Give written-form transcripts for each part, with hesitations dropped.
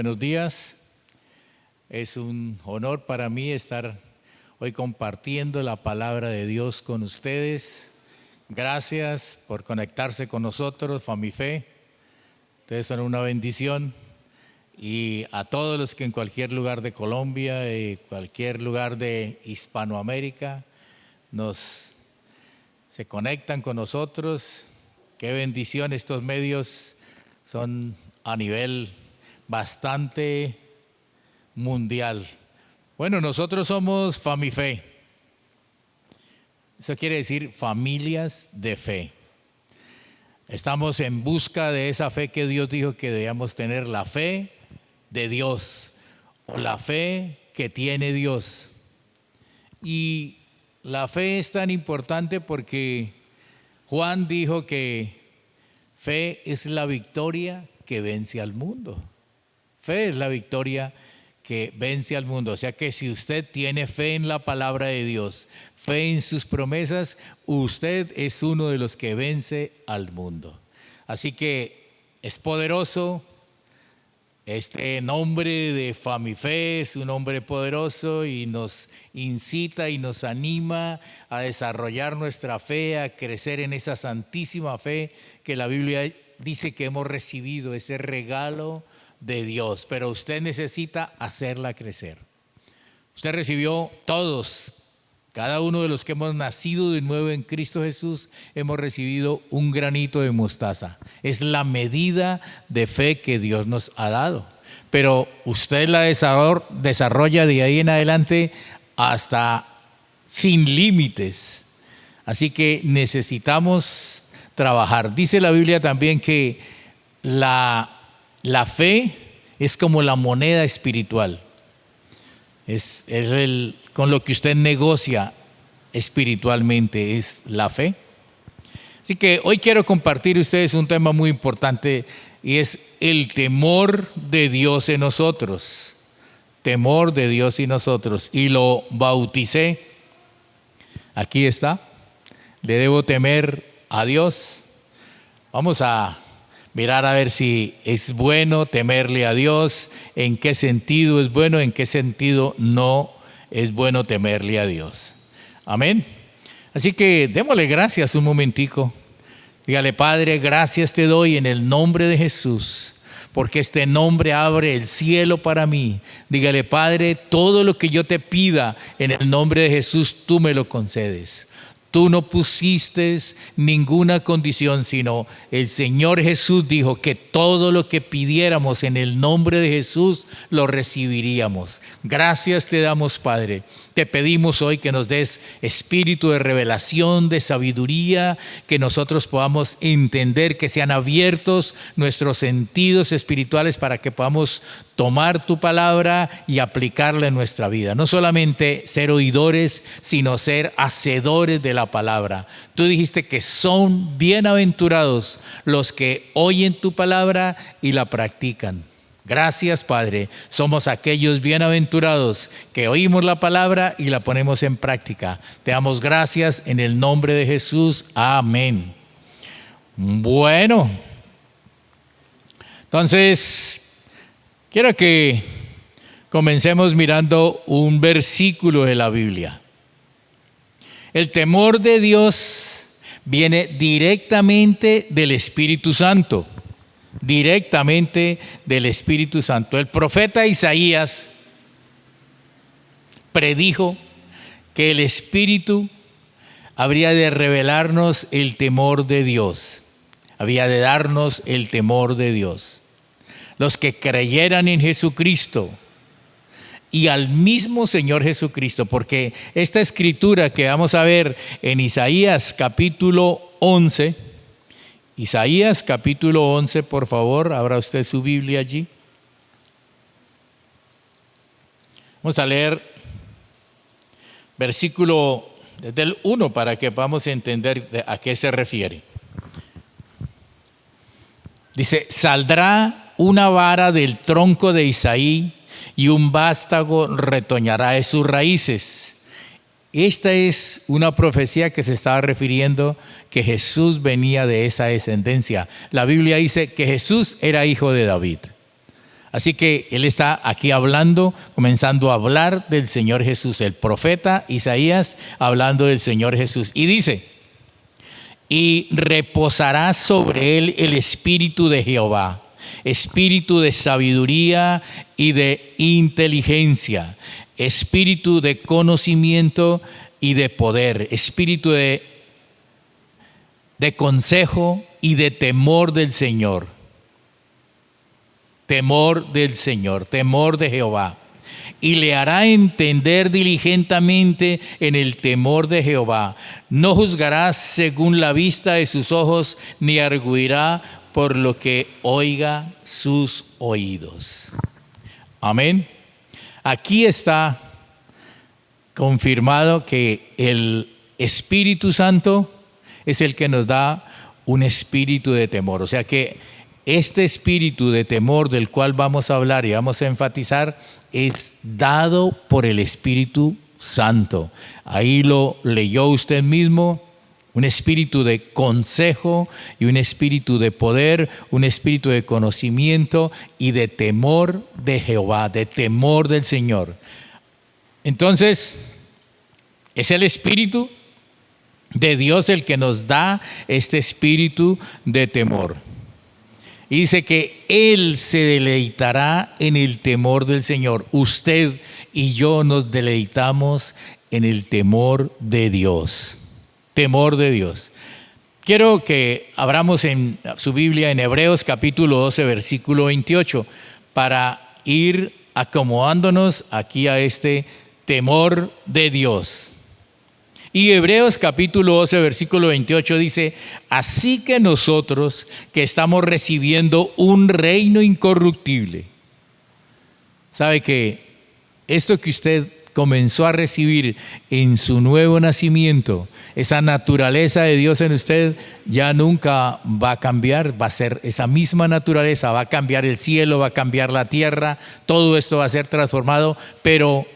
buenos días. Es un honor para mí estar hoy compartiendo la palabra de Dios con ustedes. Gracias por conectarse con nosotros, Famife. Ustedes son una bendición. Y a todos los que en cualquier lugar de Colombia y cualquier lugar de Hispanoamérica se conectan con nosotros. Qué bendición, estos medios son a nivel bastante mundial. Bueno, nosotros somos Famife. Eso quiere decir familias de fe. Estamos en busca de esa fe que Dios dijo que debíamos tener, la fe de Dios o la fe que tiene Dios. Y la fe es tan importante porque Juan dijo que fe es la victoria que vence al mundo. Fe es la victoria que vence al mundo. O sea que si usted tiene fe en la palabra de Dios, fe en sus promesas, usted es uno de los que vence al mundo. Así que es poderoso. Este nombre de Famife es un nombre poderoso y nos incita y nos anima a desarrollar nuestra fe, a crecer en esa santísima fe que la Biblia dice que hemos recibido, ese regalo de Dios. Pero usted necesita hacerla crecer. Usted recibió todos, cada uno de los que hemos nacido de nuevo en Cristo Jesús, hemos recibido un granito de mostaza. Es la medida de fe que Dios nos ha dado. Pero usted la desarrolla de ahí en adelante hasta sin límites. Así que necesitamos trabajar. Dice la Biblia también que la fe es como la moneda espiritual. Es con lo que usted negocia espiritualmente, es la fe. Así que hoy quiero compartir con ustedes un tema muy importante y es el temor de Dios en nosotros. Temor de Dios en nosotros. Y lo bauticé. Aquí está. Le debo temer a Dios. Vamos a mirar a ver si es bueno temerle a Dios, en qué sentido es bueno, en qué sentido no es bueno temerle a Dios. Amén. Así que démosle gracias un momentico. Dígale: Padre, gracias te doy en el nombre de Jesús, porque este nombre abre el cielo para mí. Dígale: Padre, todo lo que yo te pida en el nombre de Jesús, tú me lo concedes. Tú no pusiste ninguna condición, sino el Señor Jesús dijo que todo lo que pidiéramos en el nombre de Jesús lo recibiríamos. Gracias te damos, Padre. Te pedimos hoy que nos des espíritu de revelación, de sabiduría, que nosotros podamos entender, que sean abiertos nuestros sentidos espirituales para que podamos tomar tu palabra y aplicarla en nuestra vida. No solamente ser oidores, sino ser hacedores de la palabra. Tú dijiste que son bienaventurados los que oyen tu palabra y la practican. Gracias, Padre. Somos aquellos bienaventurados que oímos la palabra y la ponemos en práctica. Te damos gracias en el nombre de Jesús. Amén. Bueno, entonces quiero que comencemos mirando un versículo de la Biblia. El temor de Dios viene directamente del Espíritu Santo. Directamente del Espíritu Santo. El profeta Isaías predijo que el Espíritu habría de revelarnos el temor de Dios. Había de darnos el temor de Dios. Los que creyeran en Jesucristo y al mismo Señor Jesucristo, porque esta escritura que vamos a ver en Isaías capítulo 11, Isaías capítulo 11, por favor, abra usted su Biblia allí. Vamos a leer versículo desde el 1 para que podamos entender a qué se refiere. Dice: saldrá una vara del tronco de Isaí y un vástago retoñará de sus raíces. Esta es una profecía que se estaba refiriendo que Jesús venía de esa descendencia. La Biblia dice que Jesús era hijo de David. Así que él está aquí hablando, comenzando a hablar del Señor Jesús, el profeta Isaías hablando del Señor Jesús. Y dice, y reposará sobre él el espíritu de Jehová, espíritu de sabiduría y de inteligencia, espíritu de conocimiento y de poder, espíritu de consejo y de temor del Señor. Temor del Señor, temor de Jehová. Y le hará entender diligentemente en el temor de Jehová. No juzgará según la vista de sus ojos, ni arguirá por lo que oiga sus oídos. Amén. Aquí está confirmado que el Espíritu Santo es el que nos da un espíritu de temor. O sea que este espíritu de temor del cual vamos a hablar y vamos a enfatizar es dado por el Espíritu Santo. Ahí lo leyó usted mismo. Un espíritu de consejo y un espíritu de poder, un espíritu de conocimiento y de temor de Jehová, de temor del Señor. Entonces, es el Espíritu de Dios el que nos da este espíritu de temor. Y dice que Él se deleitará en el temor del Señor. Usted y yo nos deleitamos en el temor de Dios. Temor de Dios. Quiero que abramos en su Biblia en Hebreos capítulo 12, versículo 28, para ir acomodándonos aquí a este temor de Dios. Y Hebreos capítulo 12, versículo 28 dice, así que nosotros que estamos recibiendo un reino incorruptible. ¿Sabe que esto que usted comenzó a recibir en su nuevo nacimiento, esa naturaleza de Dios en usted ya nunca va a cambiar? Va a ser esa misma naturaleza, va a cambiar el cielo, va a cambiar la tierra, todo esto va a ser transformado, pero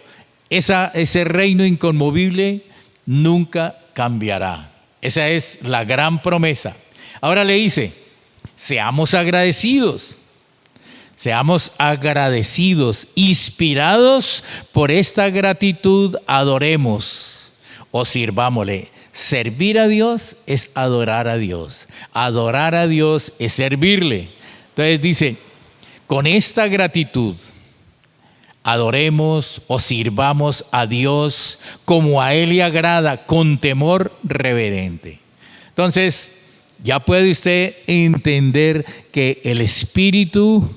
ese reino inconmovible nunca cambiará. Esa es la gran promesa. Ahora le dice, seamos agradecidos. Seamos agradecidos, inspirados por esta gratitud, adoremos o sirvámosle. Servir a Dios es adorar a Dios. Adorar a Dios es servirle. Entonces dice, con esta gratitud, adoremos o sirvamos a Dios como a Él le agrada, con temor reverente. Entonces, ya puede usted entender que el espíritu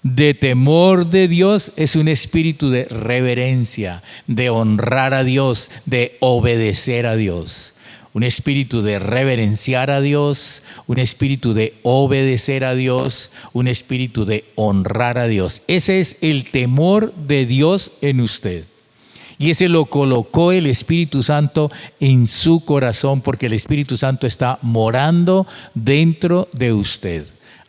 de temor de Dios es un espíritu de reverencia, de honrar a Dios, de obedecer a Dios. Un espíritu de reverenciar a Dios, un espíritu de obedecer a Dios, un espíritu de honrar a Dios. Ese es el temor de Dios en usted. Y ese lo colocó el Espíritu Santo en su corazón, porque el Espíritu Santo está morando dentro de usted.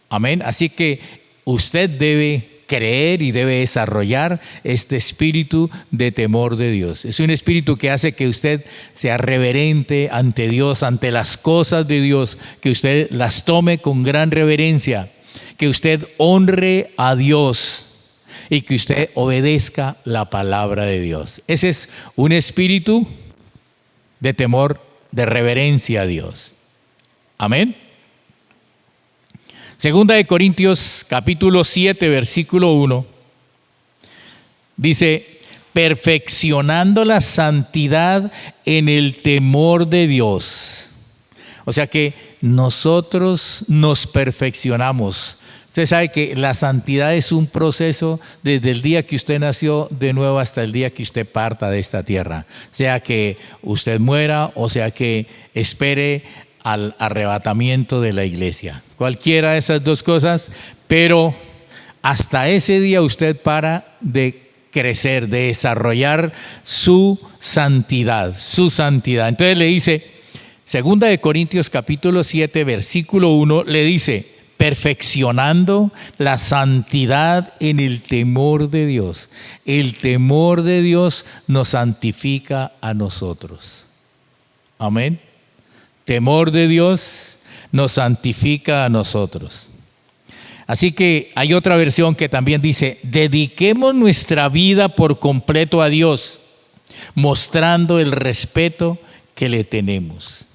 Amén. Así que usted debe creer y debe desarrollar este espíritu de temor de Dios. Es un espíritu que hace que usted sea reverente ante Dios, ante las cosas de Dios, que usted las tome con gran reverencia, que usted honre a Dios y que usted obedezca la palabra de Dios. Ese es un espíritu de temor, de reverencia a Dios. Amén. Segunda de Corintios capítulo 7, versículo 1, dice, perfeccionando la santidad en el temor de Dios. O sea que nosotros nos perfeccionamos. Usted sabe que la santidad es un proceso desde el día que usted nació de nuevo hasta el día que usted parta de esta tierra. Sea que usted muera o sea que espere al arrebatamiento de la iglesia. Cualquiera de esas dos cosas, pero hasta ese día usted para de crecer, de desarrollar su santidad, su santidad. Entonces le dice, segunda de Corintios capítulo 7, versículo 1, le dice, perfeccionando la santidad en el temor de Dios. El temor de Dios nos santifica a nosotros. Amén. Temor de Dios nos santifica a nosotros. Así que hay otra versión que también dice, dediquemos nuestra vida por completo a Dios, mostrando el respeto que le tenemos.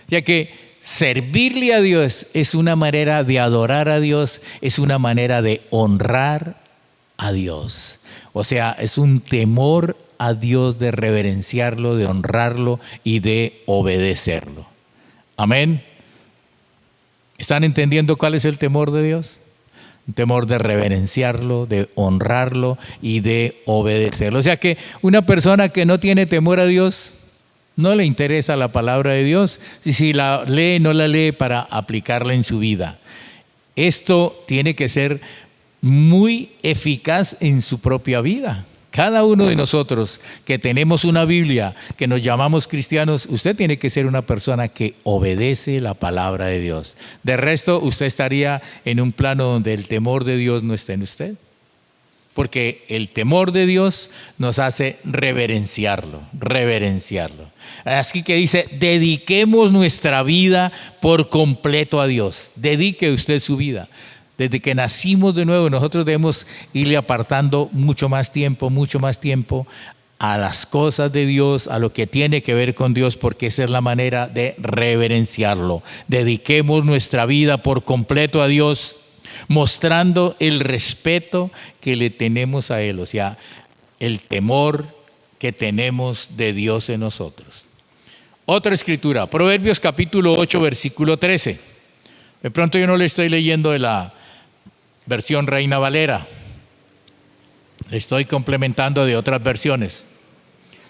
Ya que servirle a Dios es una manera de adorar a Dios, es una manera de honrar a Dios. O sea, es un temor a Dios, de reverenciarlo, de honrarlo y de obedecerlo. Amén. ¿Están entendiendo cuál es el temor de Dios? Un temor de reverenciarlo, de honrarlo y de obedecerlo. O sea que una persona que no tiene temor a Dios, no le interesa la palabra de Dios. Y si la lee, no la lee para aplicarla en su vida. Esto tiene que ser muy eficaz en su propia vida. Cada uno de nosotros que tenemos una Biblia, que nos llamamos cristianos, usted tiene que ser una persona que obedece la palabra de Dios. De resto, usted estaría en un plano donde el temor de Dios no está en usted. Porque el temor de Dios nos hace reverenciarlo. Así que dice, dediquemos nuestra vida por completo a Dios. Dedique usted su vida. Desde que nacimos de nuevo, nosotros debemos irle apartando mucho más tiempo a las cosas de Dios, a lo que tiene que ver con Dios, porque esa es la manera de reverenciarlo. Dediquemos nuestra vida por completo a Dios, mostrando el respeto que le tenemos a Él, o sea, el temor que tenemos de Dios en nosotros. Otra escritura, Proverbios capítulo 8, versículo 13. De pronto yo no le estoy leyendo de la versión Reina Valera. Le estoy complementando de otras versiones.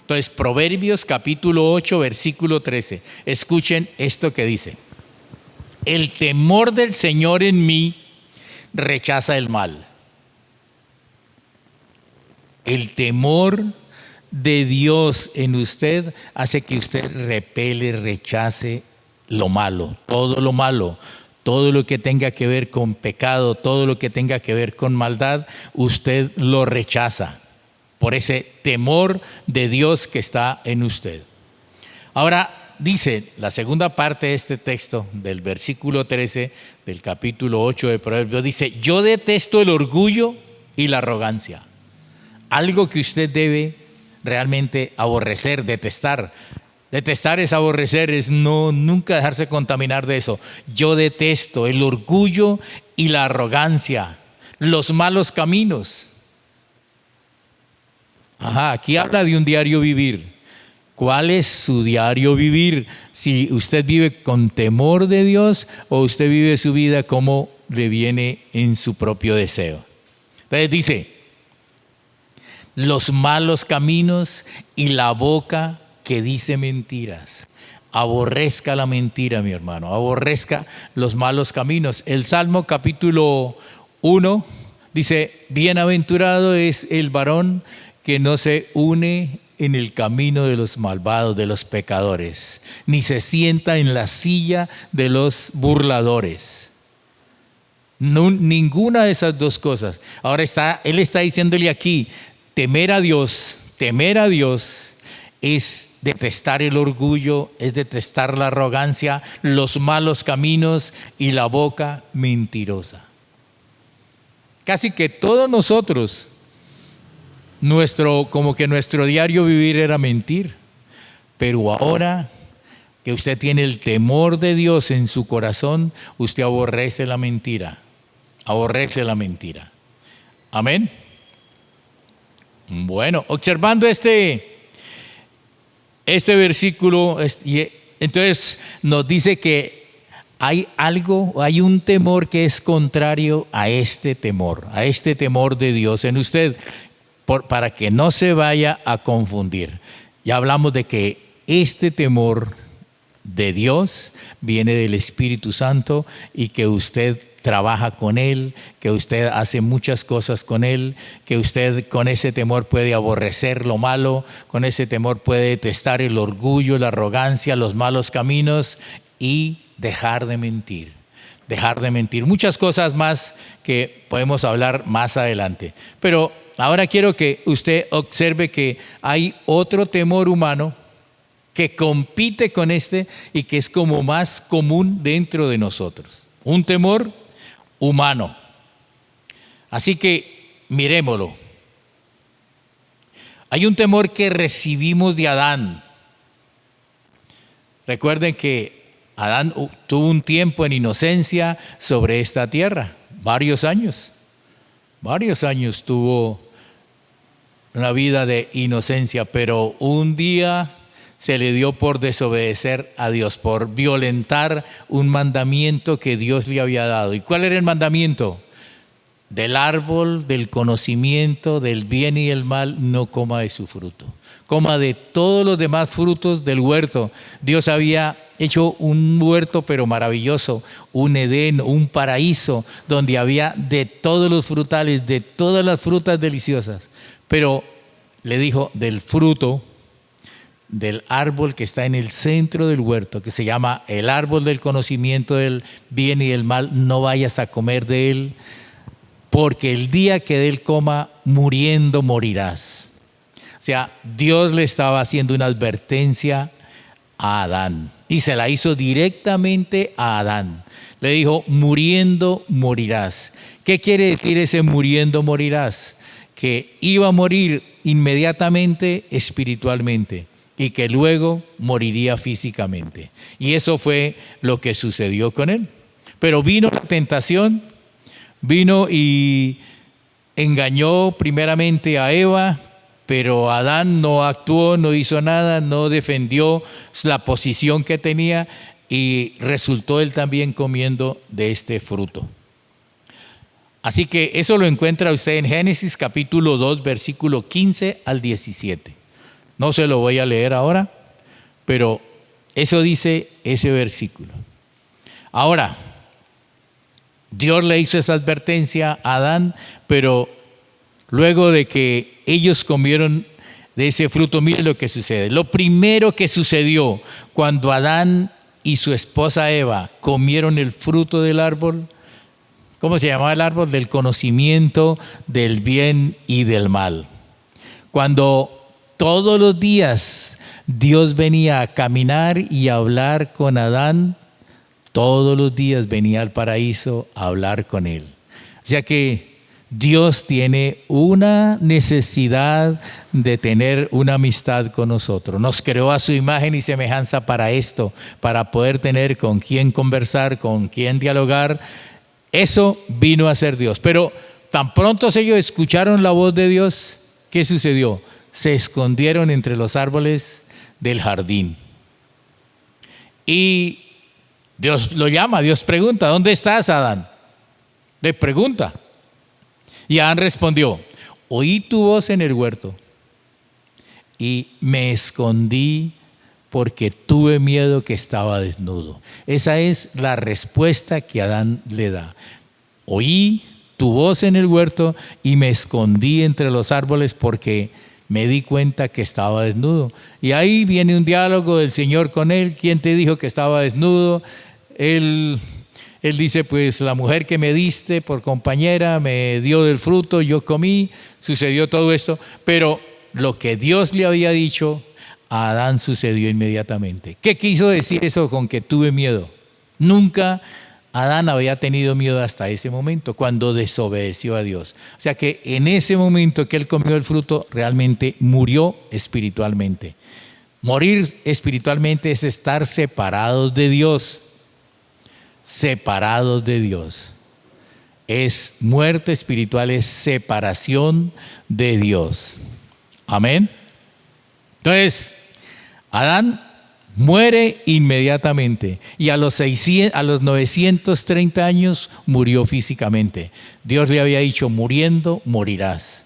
Entonces, Proverbios capítulo 8, versículo 13. Escuchen esto que dice. El temor del Señor en mí rechaza el mal. El temor de Dios en usted hace que usted repele, rechace lo malo, todo lo malo. Todo lo que tenga que ver con pecado, todo lo que tenga que ver con maldad, usted lo rechaza por ese temor de Dios que está en usted. Ahora dice la segunda parte de este texto, del versículo 13 del capítulo 8 de Proverbios, dice, yo detesto el orgullo y la arrogancia. Algo que usted debe realmente aborrecer, detestar. Detestar es aborrecer, es nunca dejarse contaminar de eso. Yo detesto el orgullo y la arrogancia, los malos caminos. Aquí habla de un diario vivir. ¿Cuál es su diario vivir? Si usted vive con temor de Dios o usted vive su vida como le viene en su propio deseo. Entonces dice, los malos caminos y la boca que dice mentiras. Aborrezca la mentira, mi hermano. Aborrezca los malos caminos. El Salmo capítulo 1 dice, bienaventurado es el varón que no se une en el camino de los malvados, de los pecadores, ni se sienta en la silla de los burladores. Ninguna de esas dos cosas. Ahora él está diciéndole aquí, temer a Dios es detestar el orgullo, es detestar la arrogancia, los malos caminos y la boca mentirosa. Casi que todos nosotros, como que nuestro diario vivir era mentir, pero ahora que usted tiene el temor de Dios en su corazón, usted aborrece la mentira. Amén. Bueno, observando este versículo, entonces nos dice que hay un temor que es contrario a este temor de Dios en usted, para que no se vaya a confundir. Ya hablamos de que este temor de Dios viene del Espíritu Santo y que usted trabaja con Él, que usted hace muchas cosas con Él, que usted con ese temor puede aborrecer lo malo, con ese temor puede detestar el orgullo, la arrogancia, los malos caminos y dejar de mentir. Muchas cosas más que podemos hablar más adelante. Pero ahora quiero que usted observe que hay otro temor humano que compite con este y que es como más común dentro de nosotros. Un temor humano. Así que miremoslo. Hay un temor que recibimos de Adán. Recuerden que Adán tuvo un tiempo en inocencia sobre esta tierra, varios años tuvo una vida de inocencia, pero un día se le dio por desobedecer a Dios, por violentar un mandamiento que Dios le había dado. ¿Y cuál era el mandamiento? Del árbol del conocimiento del bien y el mal no coma de su fruto. Coma de todos los demás frutos del huerto. Dios había hecho un huerto pero maravilloso, un Edén, un paraíso, donde había de todos los frutales, de todas las frutas deliciosas. Pero le dijo, del fruto del árbol que está en el centro del huerto, que se llama el árbol del conocimiento del bien y del mal, no vayas a comer de él, porque el día que de él coma, muriendo morirás. O sea, Dios le estaba haciendo una advertencia a Adán y se la hizo directamente a Adán. Le dijo, muriendo morirás. ¿Qué quiere decir ese muriendo morirás? Que iba a morir inmediatamente espiritualmente y que luego moriría físicamente. Y eso fue lo que sucedió con él. Pero vino la tentación, vino y engañó primeramente a Eva, pero Adán no actuó, no hizo nada, no defendió la posición que tenía y resultó él también comiendo de este fruto. Así que eso lo encuentra usted en Génesis capítulo 2, versículo 15 al 17. No se lo voy a leer ahora, pero eso dice ese versículo. Ahora, Dios le hizo esa advertencia a Adán, pero luego de que ellos comieron de ese fruto, miren lo que sucede. Lo primero que sucedió cuando Adán y su esposa Eva comieron el fruto del árbol, ¿cómo se llamaba el árbol? Del conocimiento del bien y del mal. Cuando todos los días Dios venía a caminar y a hablar con Adán, todos los días venía al paraíso a hablar con él. O sea que Dios tiene una necesidad de tener una amistad con nosotros. Nos creó a su imagen y semejanza para esto, para poder tener con quién conversar, con quién dialogar. Eso vino a ser Dios. Pero tan pronto ellos escucharon la voz de Dios, ¿qué sucedió? Se escondieron entre los árboles del jardín. Y Dios lo llama, Dios pregunta, ¿dónde estás, Adán? Le pregunta. Y Adán respondió, oí tu voz en el huerto y me escondí porque tuve miedo que estaba desnudo. Esa es la respuesta que Adán le da. Oí tu voz en el huerto y me escondí entre los árboles porque me di cuenta que estaba desnudo. Y ahí viene un diálogo del Señor con él. ¿Quién te dijo que estaba desnudo? Él dice, pues la mujer que me diste por compañera me dio del fruto, yo comí, sucedió todo esto. Pero lo que Dios le había dicho a Adán sucedió inmediatamente. ¿Qué quiso decir eso con que tuve miedo? Nunca Adán había tenido miedo hasta ese momento, cuando desobedeció a Dios. O sea que en ese momento que él comió el fruto, realmente murió espiritualmente. Morir espiritualmente es estar separados de Dios. Separados de Dios. Es muerte espiritual, es separación de Dios. Amén. Entonces, Adán muere inmediatamente y a los 930 años murió físicamente. Dios le había dicho, muriendo morirás.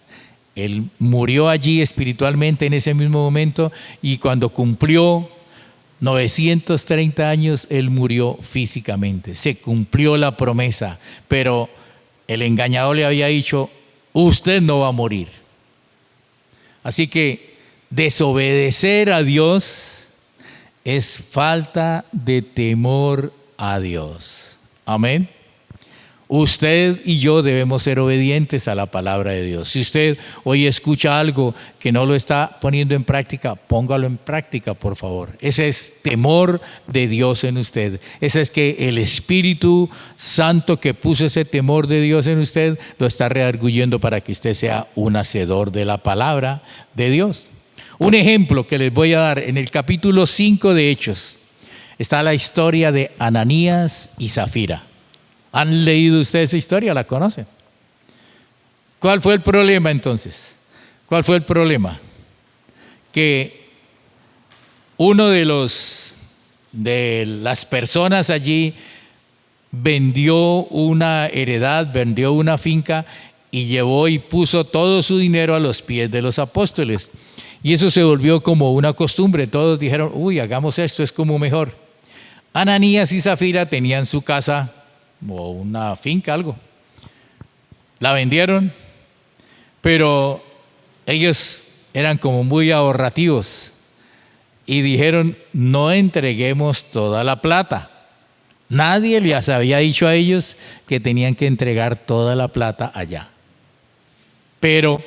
Él murió allí espiritualmente en ese mismo momento y cuando cumplió 930 años, él murió físicamente. Se cumplió la promesa, pero el engañador le había dicho, usted no va a morir. Así que desobedecer a Dios es falta de temor a Dios. Amén. Usted y yo debemos ser obedientes a la palabra de Dios. Si usted hoy escucha algo que no lo está poniendo en práctica, póngalo en práctica, por favor. Ese es temor de Dios en usted. Ese es que el Espíritu Santo que puso ese temor de Dios en usted lo está redarguyendo para que usted sea un hacedor de la palabra de Dios. Un ejemplo que les voy a dar en el capítulo 5 de Hechos está la historia de Ananías y Zafira. ¿Han leído ustedes esa historia? ¿La conocen? ¿Cuál fue el problema entonces? ¿Cuál fue el problema? Que uno de las personas allí vendió una heredad, vendió una finca y llevó y puso todo su dinero a los pies de los apóstoles. Y eso se volvió como una costumbre. Todos dijeron, uy, hagamos esto, es como mejor. Ananías y Zafira tenían su casa o una finca, algo. La vendieron, pero ellos eran como muy ahorrativos y dijeron, no entreguemos toda la plata. Nadie les había dicho a ellos que tenían que entregar toda la plata allá. Pero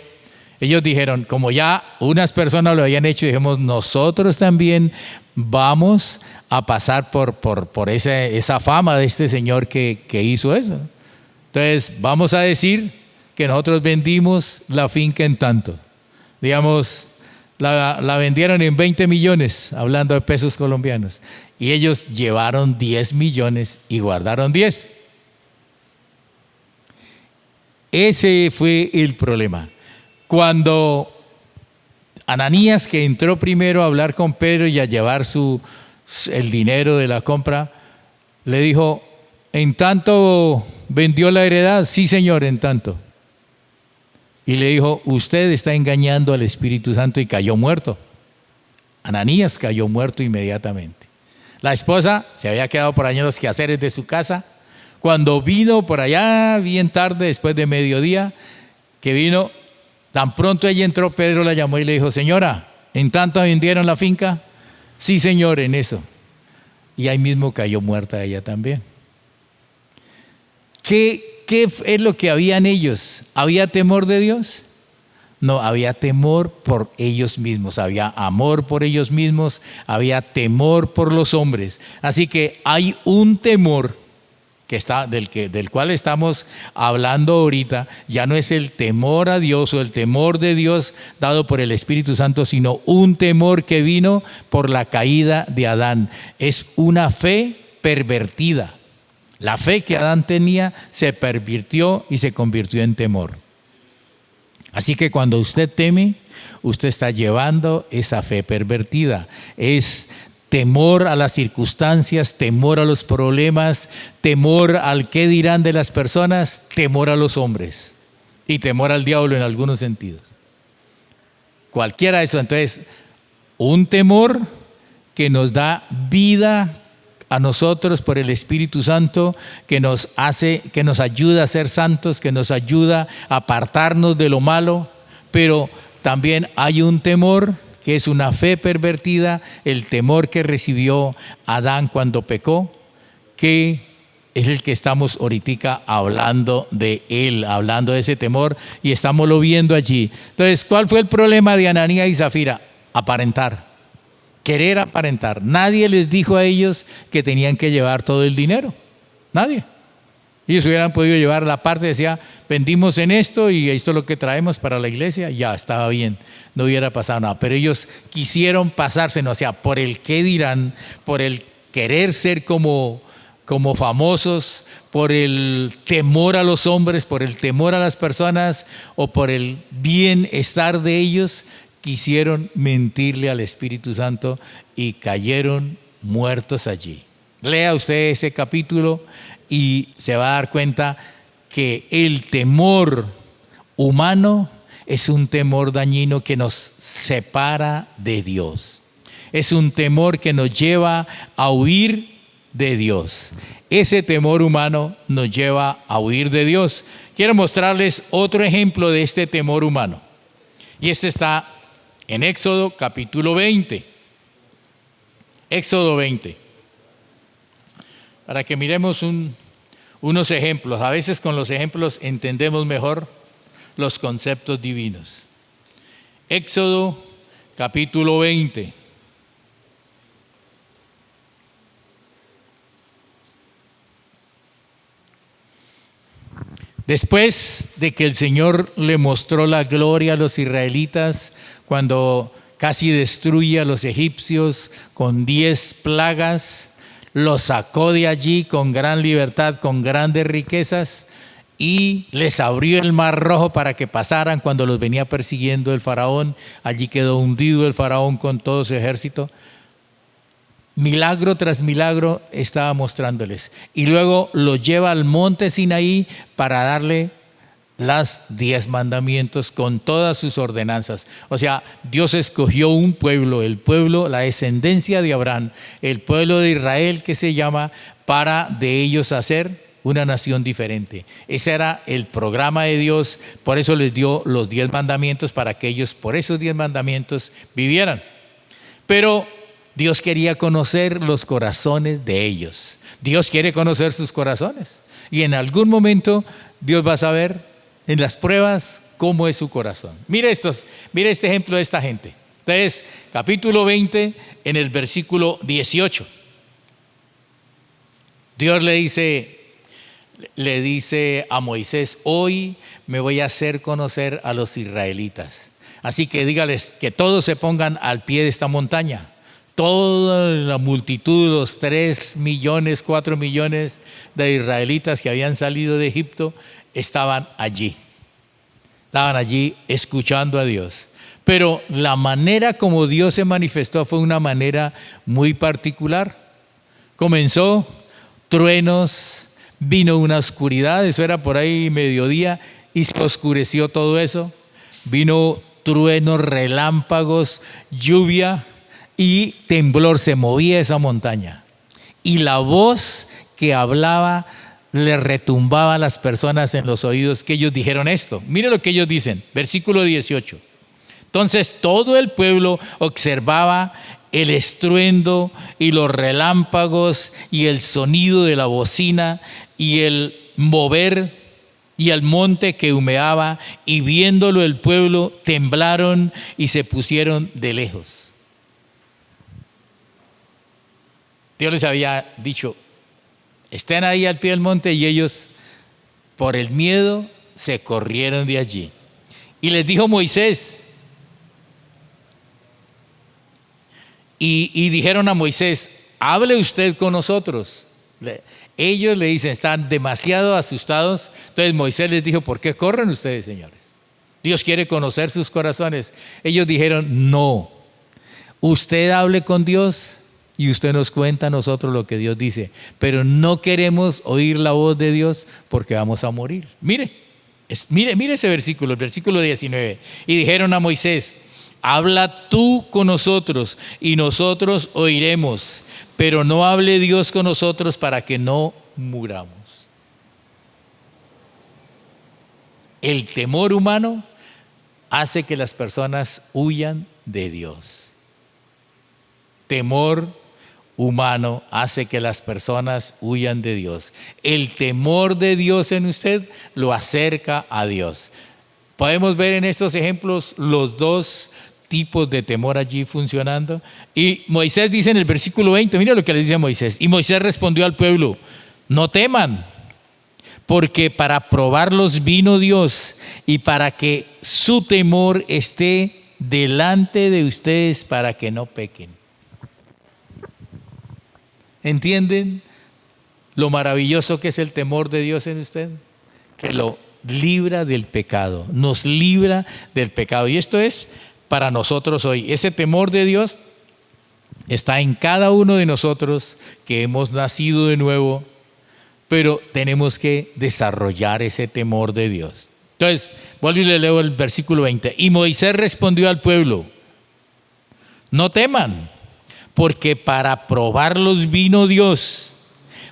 ellos dijeron, como ya unas personas lo habían hecho, dijimos, nosotros también vamos a pasar por esa fama de este señor que hizo eso. Entonces, vamos a decir que nosotros vendimos la finca en tanto. Digamos, la vendieron en 20 millones, hablando de pesos colombianos. Y ellos llevaron 10 millones y guardaron 10. Ese fue el problema. Cuando Ananías, que entró primero a hablar con Pedro y a llevar el dinero de la compra, le dijo, ¿en tanto vendió la heredad? Sí, señor, en tanto. Y le dijo, usted está engañando al Espíritu Santo, y cayó muerto. Ananías cayó muerto inmediatamente. La esposa se había quedado por allá en los quehaceres de su casa. Cuando vino por allá bien tarde, después de mediodía, que vino, tan pronto ella entró, Pedro la llamó y le dijo, señora, ¿en tanto vendieron la finca? Sí, señor, en eso. Y ahí mismo cayó muerta ella también. ¿Qué es lo que había en ellos? ¿Había temor de Dios? No, había temor por ellos mismos, había amor por ellos mismos, había temor por los hombres. Así que hay un temor del cual estamos hablando ahorita. Ya no es el temor a Dios o el temor de Dios dado por el Espíritu Santo, sino un temor que vino por la caída de Adán. Es una fe pervertida. La fe que Adán tenía se pervirtió y se convirtió en temor. Así que cuando usted teme, usted está llevando esa fe pervertida. Es temor a las circunstancias, temor a los problemas, temor al qué dirán de las personas, temor a los hombres y temor al diablo en algunos sentidos. Cualquiera de eso. Entonces, un temor que nos da vida a nosotros por el Espíritu Santo, que nos ayuda a ser santos, que nos ayuda a apartarnos de lo malo, pero también hay un temor que es una fe pervertida, el temor que recibió Adán cuando pecó, que es el que estamos ahorita hablando de él, hablando de ese temor, y estamos lo viendo allí. Entonces, ¿cuál fue el problema de Ananías y Zafira? Aparentar, querer aparentar. Nadie les dijo a ellos que tenían que llevar todo el dinero, nadie. Ellos hubieran podido llevar la parte, decía, vendimos en esto y esto es lo que traemos para la iglesia, ya estaba bien, no hubiera pasado nada. Pero ellos quisieron pasárselo, o sea, por el qué dirán, por el querer ser como famosos, por el temor a los hombres, por el temor a las personas o por el bienestar de ellos, quisieron mentirle al Espíritu Santo y cayeron muertos allí. Lea usted ese capítulo y se va a dar cuenta que el temor humano es un temor dañino que nos separa de Dios. Es un temor que nos lleva a huir de Dios. Ese temor humano nos lleva a huir de Dios. Quiero mostrarles otro ejemplo de este temor humano. Y este está en Éxodo capítulo 20. Éxodo 20. Para que miremos un unos ejemplos. A veces con los ejemplos entendemos mejor los conceptos divinos. Éxodo capítulo 20. Después de que el Señor le mostró la gloria a los israelitas cuando casi destruye a los egipcios con 10 plagas, los sacó de allí con gran libertad, con grandes riquezas, y les abrió el mar rojo para que pasaran cuando los venía persiguiendo el faraón. Allí quedó hundido el faraón con todo su ejército. Milagro tras milagro estaba mostrándoles. Y luego los lleva al monte Sinaí para darle las 10 mandamientos con todas sus ordenanzas. O sea, Dios escogió un pueblo, el pueblo, la descendencia de Abraham, el pueblo de Israel que se llama, para de ellos hacer una nación diferente. Ese era el programa de Dios, por eso les dio los 10 mandamientos para que ellos por esos 10 mandamientos vivieran. Pero Dios quería conocer los corazones de ellos. Dios quiere conocer sus corazones. Y en algún momento Dios va a saber en las pruebas cómo es su corazón. Mire este ejemplo de esta gente. Entonces, capítulo 20, en el versículo 18. Dios le dice a Moisés: hoy me voy a hacer conocer a los israelitas. Así que dígales que todos se pongan al pie de esta montaña. Toda la multitud, los 3 millones, 4 millones de israelitas que habían salido de Egipto, estaban allí. Estaban allí escuchando a Dios. Pero la manera como Dios se manifestó fue una manera muy particular. Comenzó truenos, vino una oscuridad, eso era por ahí mediodía, y se oscureció todo eso. Vino truenos, relámpagos, lluvia y temblor, se movía esa montaña. Y la voz que hablaba le retumbaba a las personas en los oídos, que ellos dijeron esto. Mire lo que ellos dicen, versículo 18. Entonces todo el pueblo observaba el estruendo y los relámpagos y el sonido de la bocina y el mover y el monte que humeaba, y viéndolo el pueblo temblaron y se pusieron de lejos. Dios les había dicho: estén ahí al pie del monte, y ellos por el miedo se corrieron de allí. Y les dijo Moisés, y dijeron a Moisés: hable usted con nosotros. Ellos le dicen, están demasiado asustados. Entonces Moisés les dijo: ¿por qué corren ustedes, señores? Dios quiere conocer sus corazones. Ellos dijeron: no, usted hable con Dios y usted nos cuenta a nosotros lo que Dios dice, pero no queremos oír la voz de Dios porque vamos a morir. Mire ese versículo, el versículo 19. Y dijeron a Moisés: habla tú con nosotros y nosotros oiremos, pero no hable Dios con nosotros para que no muramos. El temor humano hace que las personas huyan de Dios. Temor humano hace que las personas huyan de Dios. El temor de Dios en usted lo acerca a Dios. Podemos ver en estos ejemplos los dos tipos de temor allí funcionando. Y Moisés dice en el versículo 20, mira lo que le dice a Moisés: y Moisés respondió al pueblo: no teman, porque para probarlos vino Dios, y para que su temor esté delante de ustedes para que no pequen. ¿Entienden lo maravilloso que es el temor de Dios en usted? Que lo libra del pecado, nos libra del pecado. Y esto es para nosotros hoy. Ese temor de Dios está en cada uno de nosotros que hemos nacido de nuevo, pero tenemos que desarrollar ese temor de Dios. Entonces, vuelvo y le leo el versículo 20. Y Moisés respondió al pueblo: no teman, porque para probarlos vino Dios,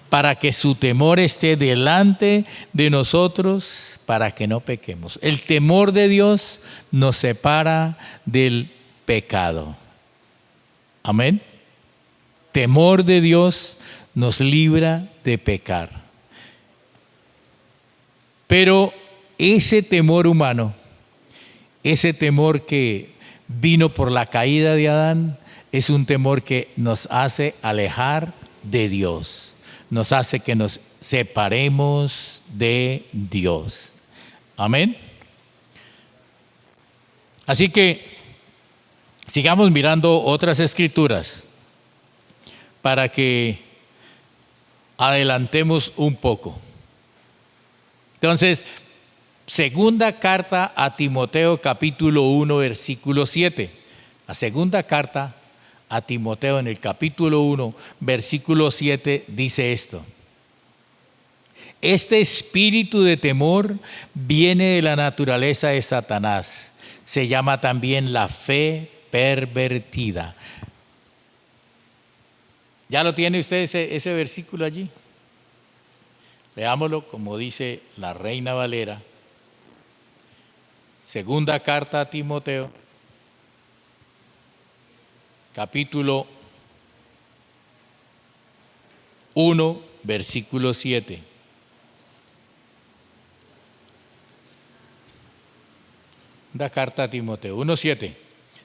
para que su temor esté delante de nosotros, para que no pequemos. El temor de Dios nos separa del pecado. Amén. Temor de Dios nos libra de pecar. Pero ese temor humano, ese temor que vino por la caída de Adán, es un temor que nos hace alejar de Dios, nos hace que nos separemos de Dios. Amén. Así que sigamos mirando otras escrituras para que adelantemos un poco. Entonces, segunda carta a Timoteo, capítulo 1, versículo 7. La segunda carta a Timoteo en el capítulo 1, versículo 7 dice esto: este espíritu de temor viene de la naturaleza de Satanás. Se llama también la fe pervertida. ¿Ya lo tiene usted ese versículo allí? Veámoslo como dice la Reina Valera. Segunda carta a Timoteo, capítulo 1, versículo 7. Da carta a Timoteo 1:7.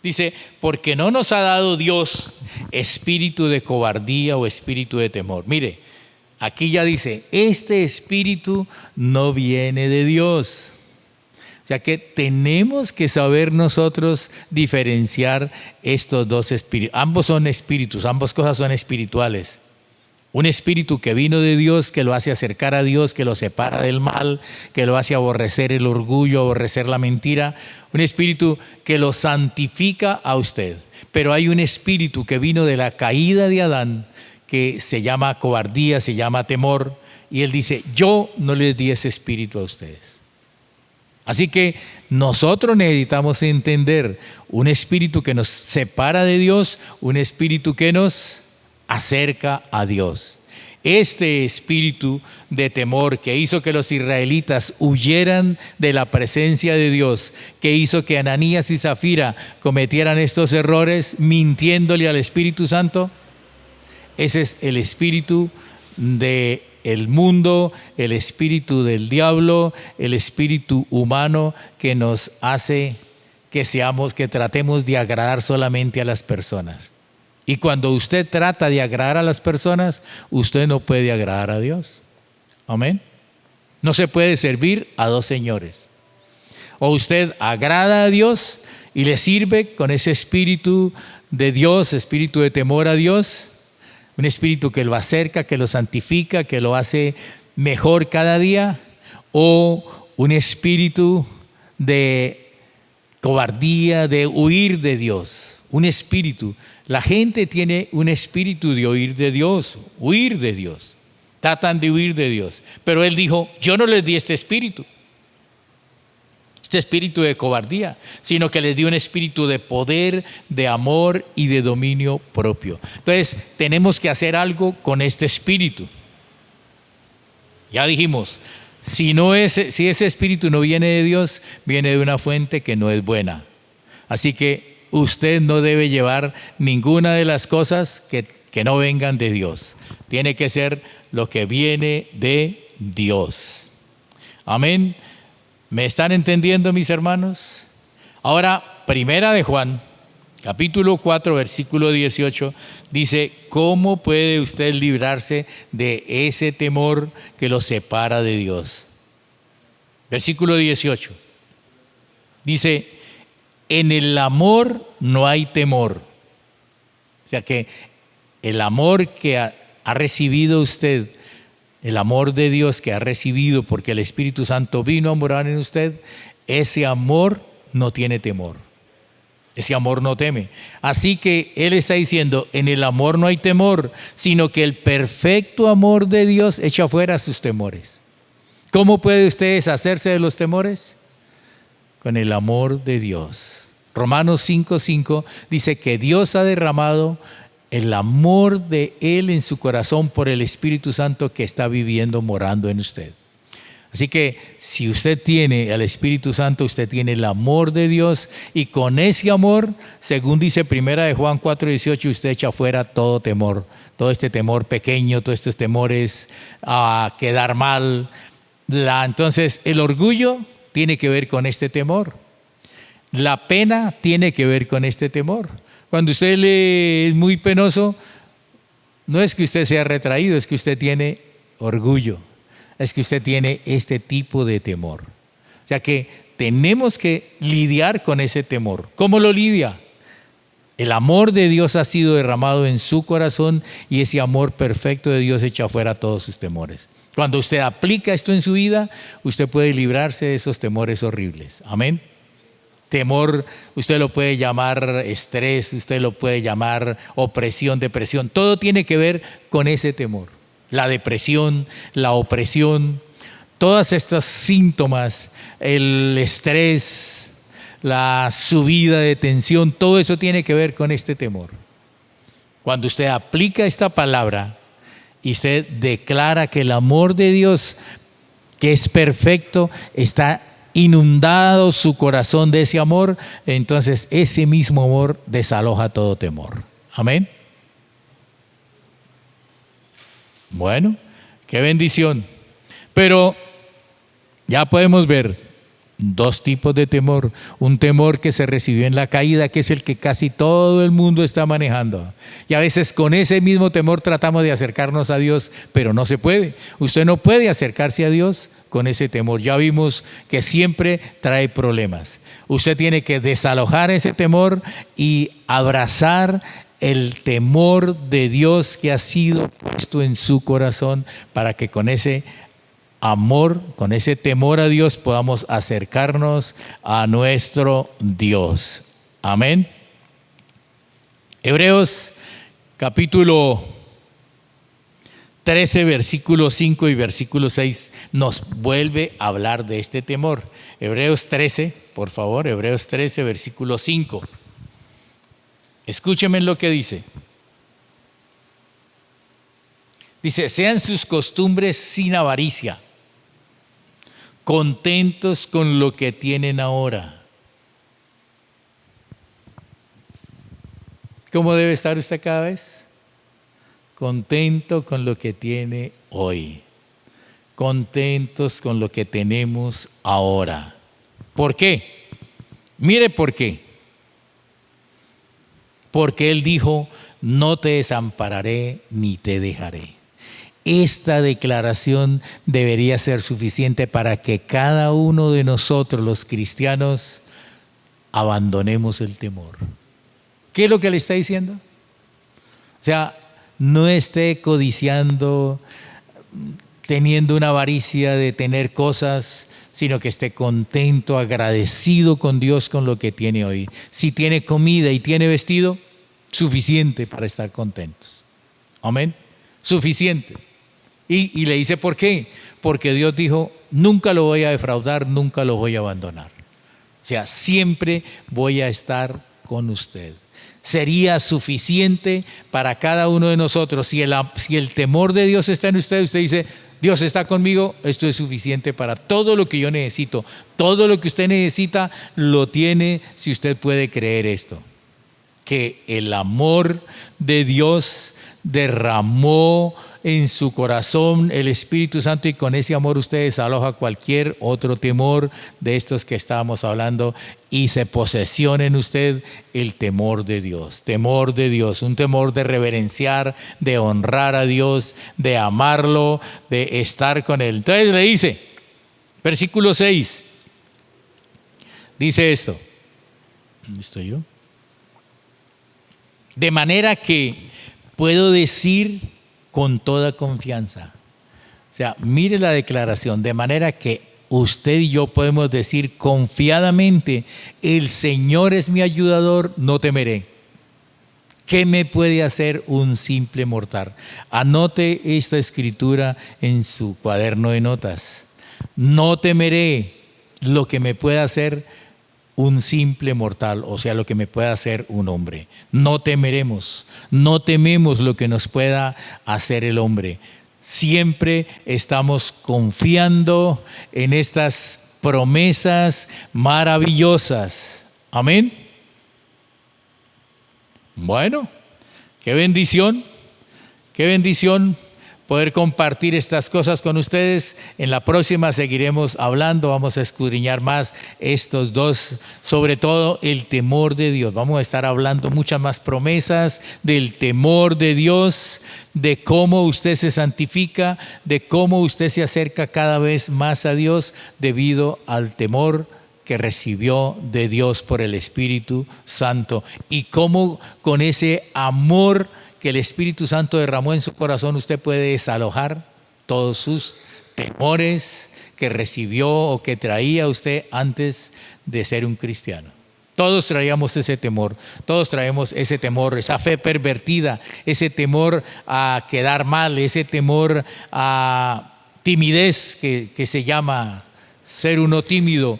Dice, porque no nos ha dado Dios espíritu de cobardía o espíritu de temor. Mire, aquí ya dice, este espíritu no viene de Dios. O sea que tenemos que saber nosotros diferenciar estos dos espíritus. Ambos son espíritus, ambas cosas son espirituales. Un espíritu que vino de Dios, que lo hace acercar a Dios, que lo separa del mal, que lo hace aborrecer el orgullo, aborrecer la mentira. Un espíritu que lo santifica a usted. Pero hay un espíritu que vino de la caída de Adán, que se llama cobardía, se llama temor. Y él dice, yo no les di ese espíritu a ustedes. Así que nosotros necesitamos entender un espíritu que nos separa de Dios, un espíritu que nos acerca a Dios. Este espíritu de temor que hizo que los israelitas huyeran de la presencia de Dios, que hizo que Ananías y Zafira cometieran estos errores mintiéndole al Espíritu Santo, ese es el espíritu del mundo, el espíritu del diablo, el espíritu humano que nos hace que tratemos de agradar solamente a las personas. Y cuando usted trata de agradar a las personas, usted no puede agradar a Dios. Amén. No se puede servir a dos señores. O usted agrada a Dios y le sirve con ese espíritu de Dios, espíritu de temor a Dios, un espíritu que lo acerca, que lo santifica, que lo hace mejor cada día, o un espíritu de cobardía, de huir de Dios. Un espíritu. La gente tiene un espíritu de huir de Dios. Tratan de huir de Dios. Pero Él dijo, yo no les di este espíritu de cobardía, sino que les di un espíritu de poder, de amor y de dominio propio. Entonces, tenemos que hacer algo con este espíritu. Ya dijimos, si ese espíritu no viene de Dios, viene de una fuente que no es buena. Así que usted no debe llevar ninguna de las cosas que no vengan de Dios. Tiene que ser lo que viene de Dios. Amén. ¿Me están entendiendo, mis hermanos? Ahora, primera de Juan, capítulo 4, versículo 18, dice, ¿cómo puede usted librarse de ese temor que lo separa de Dios? Versículo 18. Dice, en el amor no hay temor. O sea que el amor que ha recibido usted, el amor de Dios que ha recibido porque el Espíritu Santo vino a morar en usted, ese amor no tiene temor. Ese amor no teme. Así que Él está diciendo, en el amor no hay temor, sino que el perfecto amor de Dios echa fuera sus temores. ¿Cómo puede usted deshacerse de los temores? Con el amor de Dios. Romanos 5:5 dice que Dios ha derramado el amor de Él en su corazón por el Espíritu Santo que está viviendo, morando en usted. Así que si usted tiene al Espíritu Santo, usted tiene el amor de Dios y con ese amor, según dice primera de Juan 4:18, usted echa fuera todo temor, todo este temor pequeño, todos estos temores a quedar mal. Entonces, el orgullo tiene que ver con este temor. La pena tiene que ver con este temor. Cuando usted le es muy penoso, no es que usted sea retraído, es que usted tiene orgullo. Es que usted tiene este tipo de temor. O sea que tenemos que lidiar con ese temor. ¿Cómo lo lidia? El amor de Dios ha sido derramado en su corazón y ese amor perfecto de Dios echa fuera todos sus temores. Cuando usted aplica esto en su vida, usted puede librarse de esos temores horribles. Amén. Temor, usted lo puede llamar estrés, usted lo puede llamar opresión, depresión. Todo tiene que ver con ese temor. La depresión, la opresión, todos estos síntomas, el estrés, la subida de tensión, todo eso tiene que ver con este temor. Cuando usted aplica esta palabra y usted declara que el amor de Dios, que es perfecto, está inundado su corazón de ese amor, entonces ese mismo amor desaloja todo temor. Amén. Bueno, qué bendición. Pero ya podemos ver dos tipos de temor. Un temor que se recibió en la caída, que es el que casi todo el mundo está manejando. Y a veces con ese mismo temor tratamos de acercarnos a Dios, pero no se puede. Usted no puede acercarse a Dios con ese temor. Ya vimos que siempre trae problemas. Usted tiene que desalojar ese temor y abrazar el temor de Dios que ha sido puesto en su corazón para que con ese amor, con ese temor a Dios podamos acercarnos a nuestro Dios. Amén. Hebreos capítulo 13, versículo 5 y versículo 6 nos vuelve a hablar de este temor. Hebreos 13, por favor, Hebreos 13, versículo 5. Escúcheme lo que dice. Dice, sean sus costumbres sin avaricia, contentos con lo que tienen ahora. ¿Cómo debe estar usted cada vez? Contento con lo que tiene hoy. Contentos con lo que tenemos ahora. ¿Por qué? Mire por qué. Porque Él dijo, no te desampararé ni te dejaré. Esta declaración debería ser suficiente para que cada uno de nosotros, los cristianos, abandonemos el temor. ¿Qué es lo que le está diciendo? O sea, no esté codiciando, teniendo una avaricia de tener cosas, sino que esté contento, agradecido con Dios con lo que tiene hoy. Si tiene comida y tiene vestido, suficiente para estar contentos. Amén. Suficiente. Y le dice, ¿por qué? Porque Dios dijo, nunca lo voy a defraudar, nunca lo voy a abandonar. O sea, siempre voy a estar con usted. Sería suficiente para cada uno de nosotros. Si el temor de Dios está en usted, usted dice, Dios está conmigo, esto es suficiente para todo lo que yo necesito. Todo lo que usted necesita lo tiene si usted puede creer esto. Que el amor de Dios derramó en su corazón el Espíritu Santo y con ese amor usted desaloja cualquier otro temor de estos que estábamos hablando y se posesiona en usted el temor de Dios, un temor de reverenciar, de honrar a Dios, de amarlo, de estar con Él. Entonces le dice, versículo 6, dice esto, ¿dónde estoy yo? De manera que puedo decir con toda confianza. O sea, mire la declaración, de manera que usted y yo podemos decir confiadamente, el Señor es mi ayudador, no temeré. ¿Qué me puede hacer un simple mortal? Anote esta escritura en su cuaderno de notas. No temeré lo que me pueda hacer un simple mortal, o sea, lo que me pueda hacer un hombre. No temeremos, no tememos lo que nos pueda hacer el hombre. Siempre estamos confiando en estas promesas maravillosas. Amén. Bueno, qué bendición poder compartir estas cosas con ustedes. En la próxima seguiremos hablando, vamos a escudriñar más estos dos, sobre todo el temor de Dios. Vamos a estar hablando muchas más promesas del temor de Dios, de cómo usted se santifica, de cómo usted se acerca cada vez más a Dios debido al temor que recibió de Dios por el Espíritu Santo, y cómo con ese amor que el Espíritu Santo derramó en su corazón usted puede desalojar todos sus temores que recibió o que traía usted antes de ser un cristiano. Todos traíamos ese temor, todos traemos ese temor, esa fe pervertida, ese temor a quedar mal, ese temor a timidez que se llama ser uno tímido.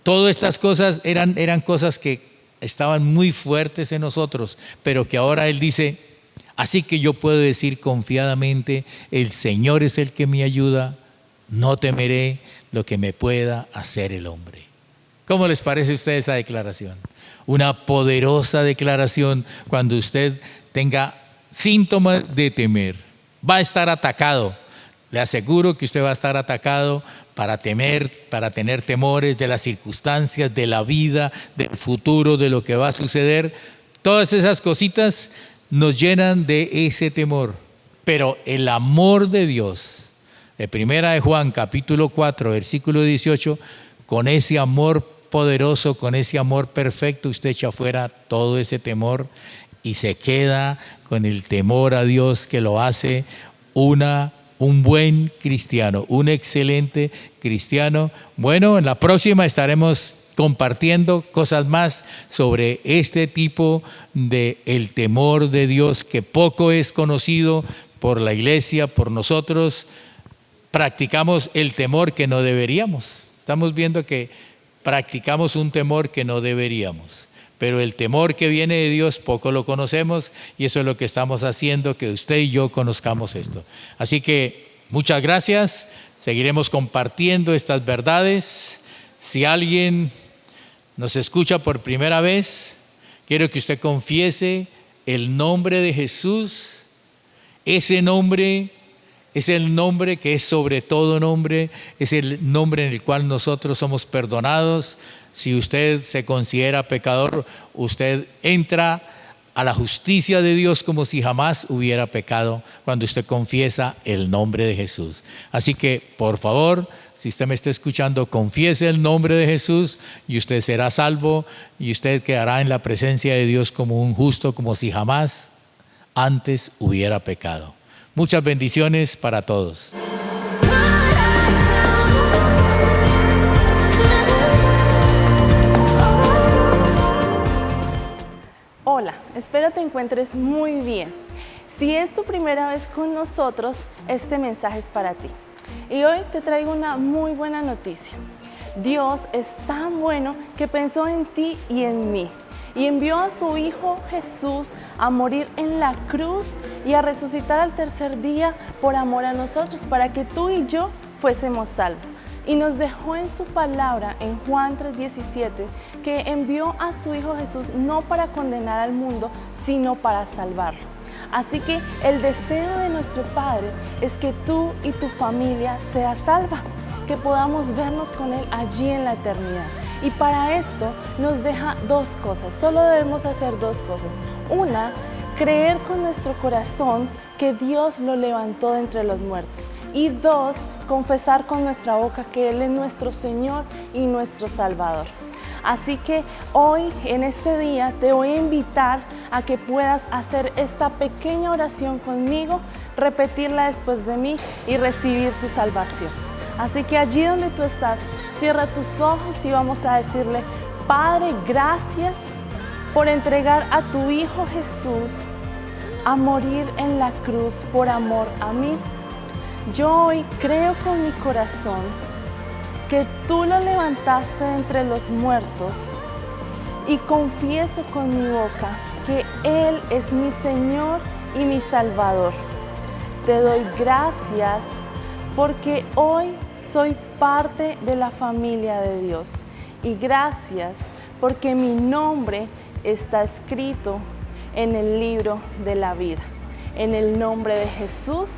Todas estas cosas eran cosas que estaban muy fuertes en nosotros, pero que ahora Él dice: así que yo puedo decir confiadamente, el Señor es el que me ayuda, no temeré lo que me pueda hacer el hombre. ¿Cómo les parece a ustedes esa declaración? Una poderosa declaración cuando usted tenga síntomas de temer. Va a estar atacado. Le aseguro que usted va a estar atacado para temer, para tener temores de las circunstancias, de la vida, del futuro, de lo que va a suceder. Todas esas cositas nos llenan de ese temor. Pero el amor de Dios, de Primera de Juan, capítulo 4, versículo 18, con ese amor poderoso, con ese amor perfecto, usted echa fuera todo ese temor y se queda con el temor a Dios, que lo hace un buen cristiano, un excelente cristiano. Bueno, en la próxima estaremos compartiendo cosas más sobre este tipo de el temor de Dios, que poco es conocido por la iglesia, por nosotros. Practicamos el temor que no deberíamos. Estamos viendo que practicamos un temor que no deberíamos. Pero el temor que viene de Dios poco lo conocemos, y eso es lo que estamos haciendo, que usted y yo conozcamos esto. Así que muchas gracias. Seguiremos compartiendo estas verdades. Si alguien nos escucha por primera vez, quiero que usted confiese el nombre de Jesús. Ese nombre es el nombre que es sobre todo nombre, es el nombre en el cual nosotros somos perdonados. Si usted se considera pecador, usted entra a la justicia de Dios como si jamás hubiera pecado cuando usted confiesa el nombre de Jesús. Así que, por favor, si usted me está escuchando, confiese el nombre de Jesús y usted será salvo, y usted quedará en la presencia de Dios como un justo, como si jamás antes hubiera pecado. Muchas bendiciones para todos. Hola, espero te encuentres muy bien. Si es tu primera vez con nosotros, este mensaje es para ti. Y hoy te traigo una muy buena noticia. Dios es tan bueno que pensó en ti y en mí, y envió a su Hijo Jesús a morir en la cruz y a resucitar al tercer día por amor a nosotros, para que tú y yo fuésemos salvos. Y nos dejó en su palabra, en Juan 3:17, que envió a su Hijo Jesús no para condenar al mundo, sino para salvarlo. Así que el deseo de nuestro Padre es que tú y tu familia seas salva, que podamos vernos con Él allí en la eternidad. Y para esto nos deja dos cosas, solo debemos hacer dos cosas. Una, creer con nuestro corazón que Dios lo levantó de entre los muertos. Y dos, confesar con nuestra boca que Él es nuestro Señor y nuestro Salvador. Así que hoy, en este día, te voy a invitar a que puedas hacer esta pequeña oración conmigo, repetirla después de mí y recibir tu salvación. Así que allí donde tú estás, cierra tus ojos y vamos a decirle: Padre, gracias por entregar a tu Hijo Jesús a morir en la cruz por amor a mí. Yo hoy creo con mi corazón que tú lo levantaste de entre los muertos y confieso con mi boca que Él es mi Señor y mi Salvador. Te doy gracias porque hoy soy parte de la familia de Dios, y gracias porque mi nombre está escrito en el libro de la vida. En el nombre de Jesús,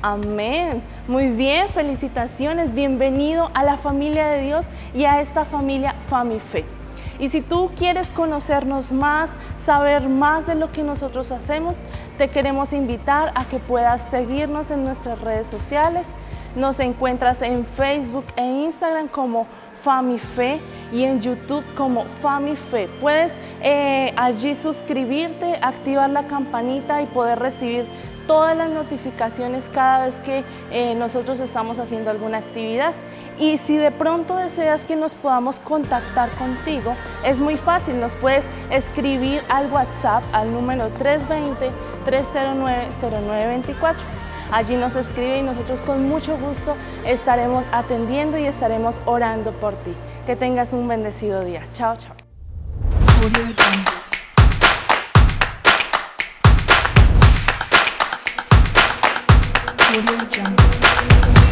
Amén. Muy bien, felicitaciones. Bienvenido a la familia de Dios y a esta familia FamiFe. Y si tú quieres conocernos más, saber más de lo que nosotros hacemos, te queremos invitar a que puedas seguirnos en nuestras redes sociales. Nos encuentras en Facebook e Instagram como FamiFe y en YouTube como FamiFe. Puedes allí suscribirte, activar la campanita y poder recibir todas las notificaciones cada vez que nosotros estamos haciendo alguna actividad. Y si de pronto deseas que nos podamos contactar contigo, es muy fácil, nos puedes escribir al WhatsApp al número 320-309-0924. Allí nos escribe y nosotros con mucho gusto estaremos atendiendo y estaremos orando por ti. Que tengas un bendecido día. Chao, chao. Audio Jungle.